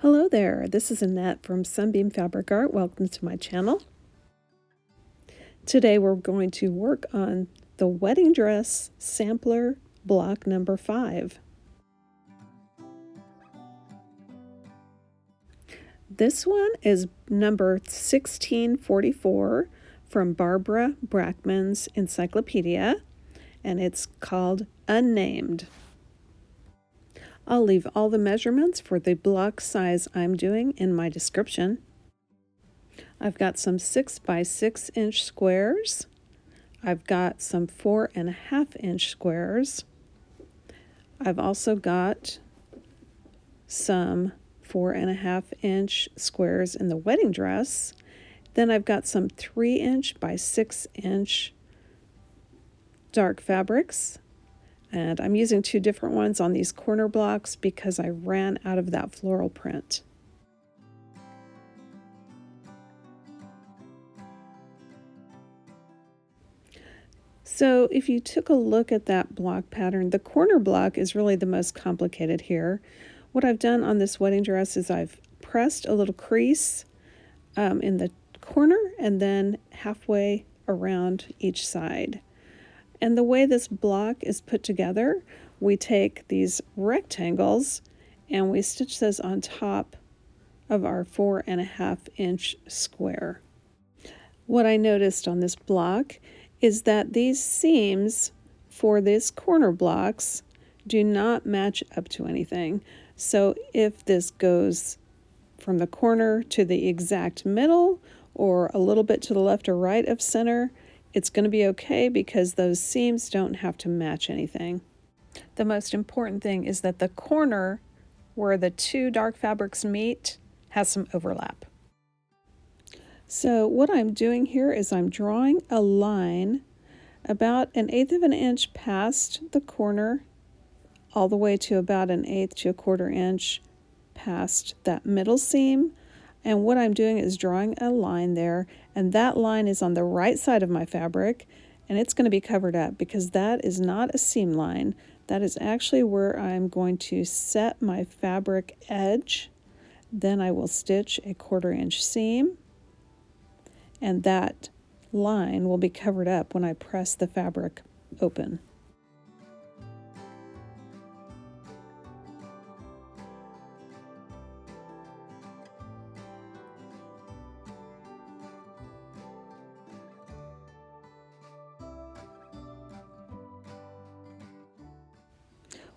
Hello there, this is Annette from Sunbeam Fabric Art. Welcome to my channel. Today we're going to work on the wedding dress sampler block number 5. This one is number 1644 from Barbara Brackman's encyclopedia, and it's called Unnamed. I'll leave all the measurements for the block size I'm doing in my description. I've got some 6 by 6 inch squares. I've got some 4.5 inch squares. I've also got some 4.5 inch squares in the wedding dress. Then I've got some 3 inch by 6 inch dark fabrics. And I'm using 2 different ones on these corner blocks because I ran out of that floral print. So if you took a look at that block pattern, the corner block is really the most complicated here. What I've done on this wedding dress is I've pressed a little crease in the corner and then halfway around each side. And the way this block is put together, we take these rectangles and we stitch those on top of our 4.5 inch square. What I noticed on this block is that these seams for these corner blocks do not match up to anything. So if this goes from the corner to the exact middle or a little bit to the left or right of center, it's going to be okay because those seams don't have to match anything. The most important thing is that the corner where the 2 dark fabrics meet has some overlap. So what I'm doing here is I'm drawing a line about 1/8 of an inch past the corner all the way to about 1/8 to 1/4 inch past that middle seam. And what I'm doing is drawing a line there, and that line is on the right side of my fabric, and it's going to be covered up because that is not a seam line. That is actually where I'm going to set my fabric edge. Then I will stitch a 1/4 inch seam, and that line will be covered up when I press the fabric open.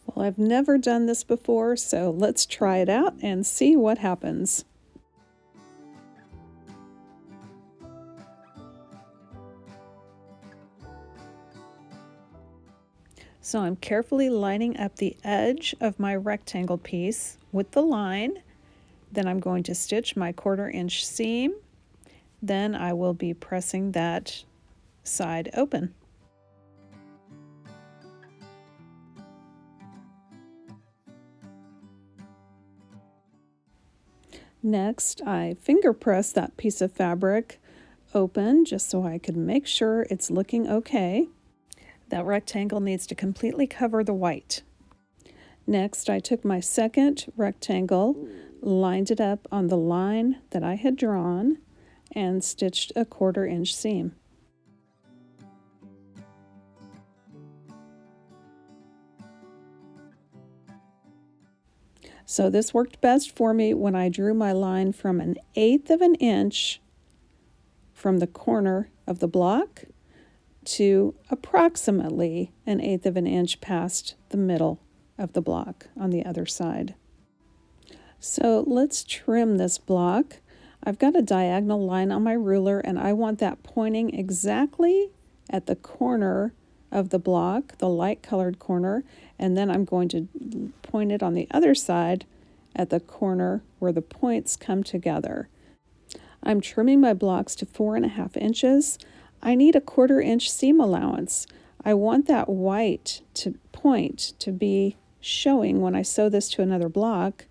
Well, I've never done this before, so let's try it out and see what happens. So I'm carefully lining up the edge of my rectangle piece with the line. Then I'm going to stitch my 1/4 inch seam. Then I will be pressing that side open. Next, I finger press that piece of fabric open just so I could make sure it's looking okay. That rectangle needs to completely cover the white. Next, I took my second rectangle, lined it up on the line that I had drawn, and stitched a 1/4 inch seam. So this worked best for me when I drew my line from 1/8 of an inch from the corner of the block to approximately 1/8 of an inch past the middle of the block on the other side. So let's trim this block. I've got a diagonal line on my ruler and I want that pointing exactly at the corner of the block, the light colored corner, and then I'm going to point it on the other side at the corner where the points come together. I'm trimming my blocks to 4.5 inches. I need a 1/4 inch seam allowance. I want that white point to be showing when I sew this to another block.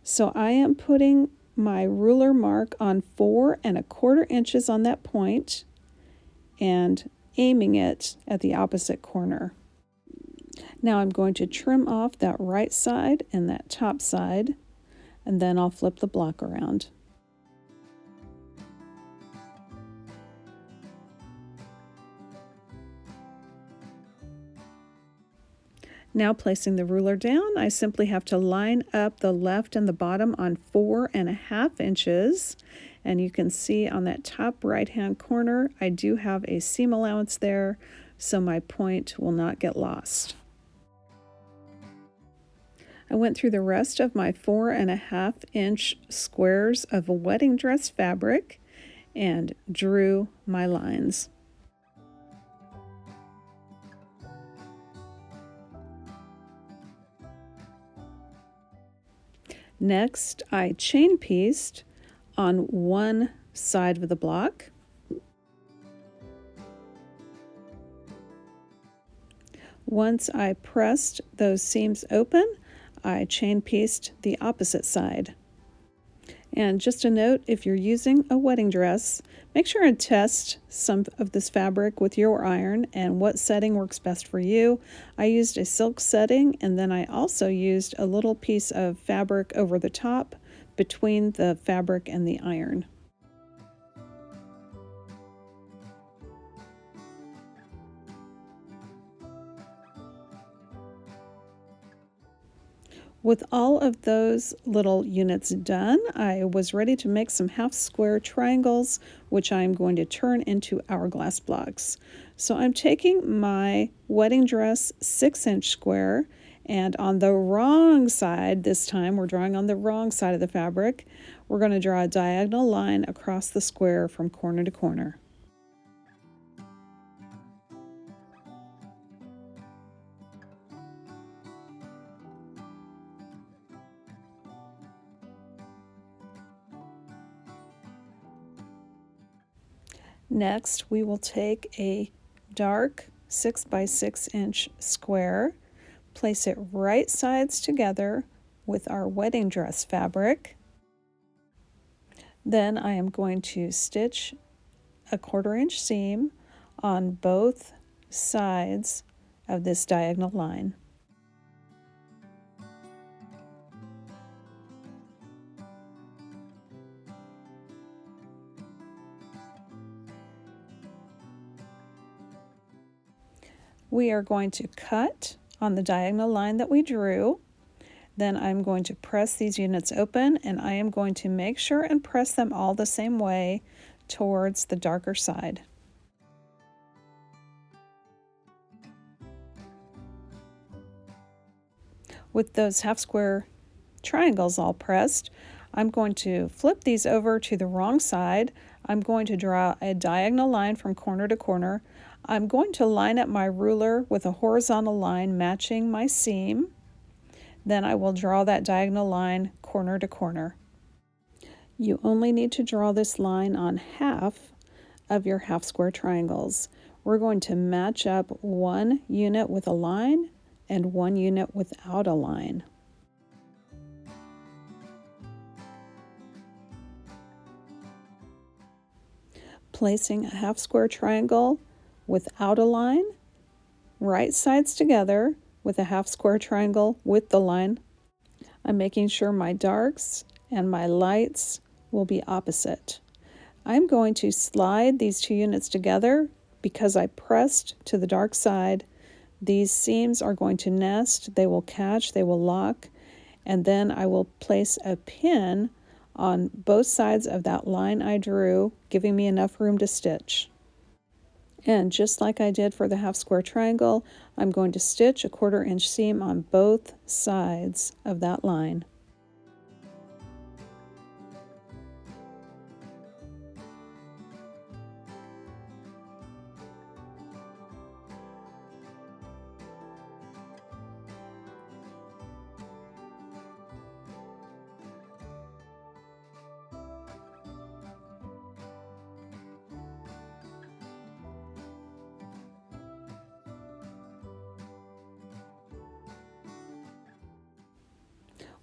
So I am putting my ruler mark on 4.25 inches on that point and aiming it at the opposite corner. Now I'm going to trim off that right side and that top side. and then I'll flip the block around. Now placing the ruler down, I simply have to line up the left and the bottom on 4.5 inches. And you can see on that top right-hand corner, I do have a seam allowance there, so my point will not get lost. I went through the rest of my 4.5 inch squares of a wedding dress fabric and drew my lines. Next, I chain pieced on one side of the block. Once I pressed those seams open, I chain pieced the opposite side. And just a note, if you're using a wedding dress, make sure and test some of this fabric with your iron and what setting works best for you. I used a silk setting, and then I also used a little piece of fabric over the top between the fabric and the iron. With all of those little units done, I was ready to make some half square triangles, which I'm going to turn into hourglass blocks. So I'm taking my wedding dress 6-inch square, and on the wrong side, this time we're drawing on the wrong side of the fabric, we're going to draw a diagonal line across the square from corner to corner. Next, we will take a dark 6 by 6 inch square, place it right sides together with our wedding dress fabric. Then I am going to stitch a 1/4 inch seam on both sides of this diagonal line. We are going to cut on the diagonal line that we drew. Then I'm going to press these units open, and I am going to make sure and press them all the same way towards the darker side. With those half square triangles all pressed, I'm going to flip these over to the wrong side. I'm going to draw a diagonal line from corner to corner. I'm going to line up my ruler with a horizontal line matching my seam. Then I will draw that diagonal line corner to corner. You only need to draw this line on half of your half square triangles. We're going to match up one unit with a line and one unit without a line. Placing a half square triangle without a line, right sides together with a half square triangle with the line. I'm making sure my darks and my lights will be opposite. I'm going to slide these two units together because I pressed to the dark side. These seams are going to nest, they will catch, they will lock, and then I will place a pin on both sides of that line I drew, giving me enough room to stitch. And just like I did for the half square triangle, I'm going to stitch a 1/4 inch seam on both sides of that line.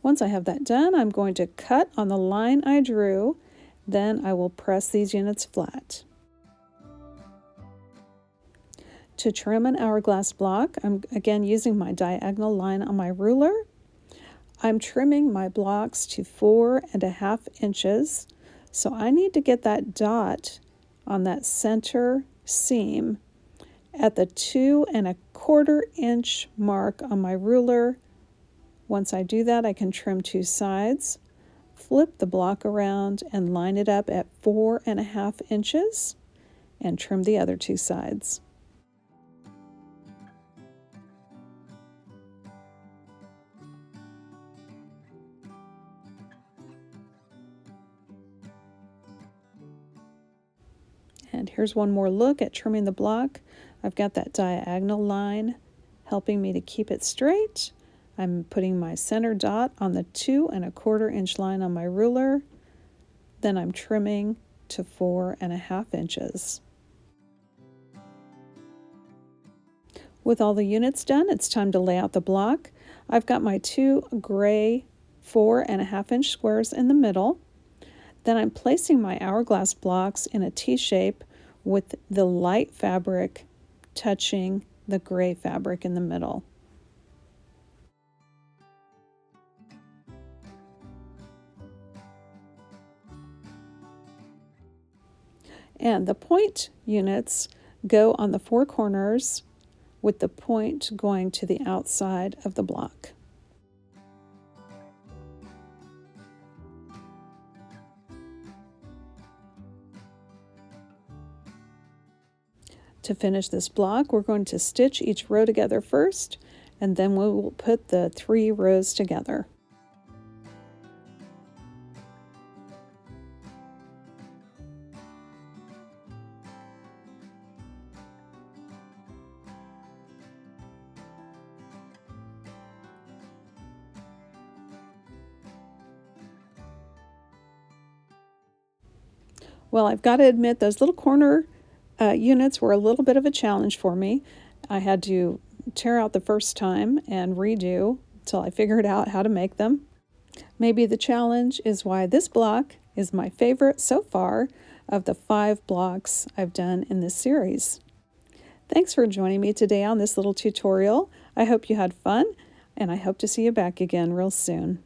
Once I have that done, I'm going to cut on the line I drew, then I will press these units flat. To trim an hourglass block, I'm again using my diagonal line on my ruler. I'm trimming my blocks to 4.5 inches. So I need to get that dot on that center seam at the 2.25 inch mark on my ruler. Once I do that, I can trim 2 sides, flip the block around and line it up at 4.5 inches and trim the other 2 sides. And here's one more look at trimming the block. I've got that diagonal line helping me to keep it straight. I'm putting my center dot on the 2.25 inch line on my ruler. Then I'm trimming to 4.5 inches. With all the units done, it's time to lay out the block. I've got my 2 gray 4.5 inch squares in the middle. Then I'm placing my hourglass blocks in a T shape with the light fabric touching the gray fabric in the middle. And the point units go on the 4 corners with the point going to the outside of the block. To finish this block, we're going to stitch each row together first, and then we will put the 3 rows together. Well, I've got to admit those little corner units were a little bit of a challenge for me. I had to tear out the first time and redo until I figured out how to make them. Maybe the challenge is why this block is my favorite so far of the 5 blocks I've done in this series. Thanks for joining me today on this little tutorial. I hope you had fun, and I hope to see you back again real soon.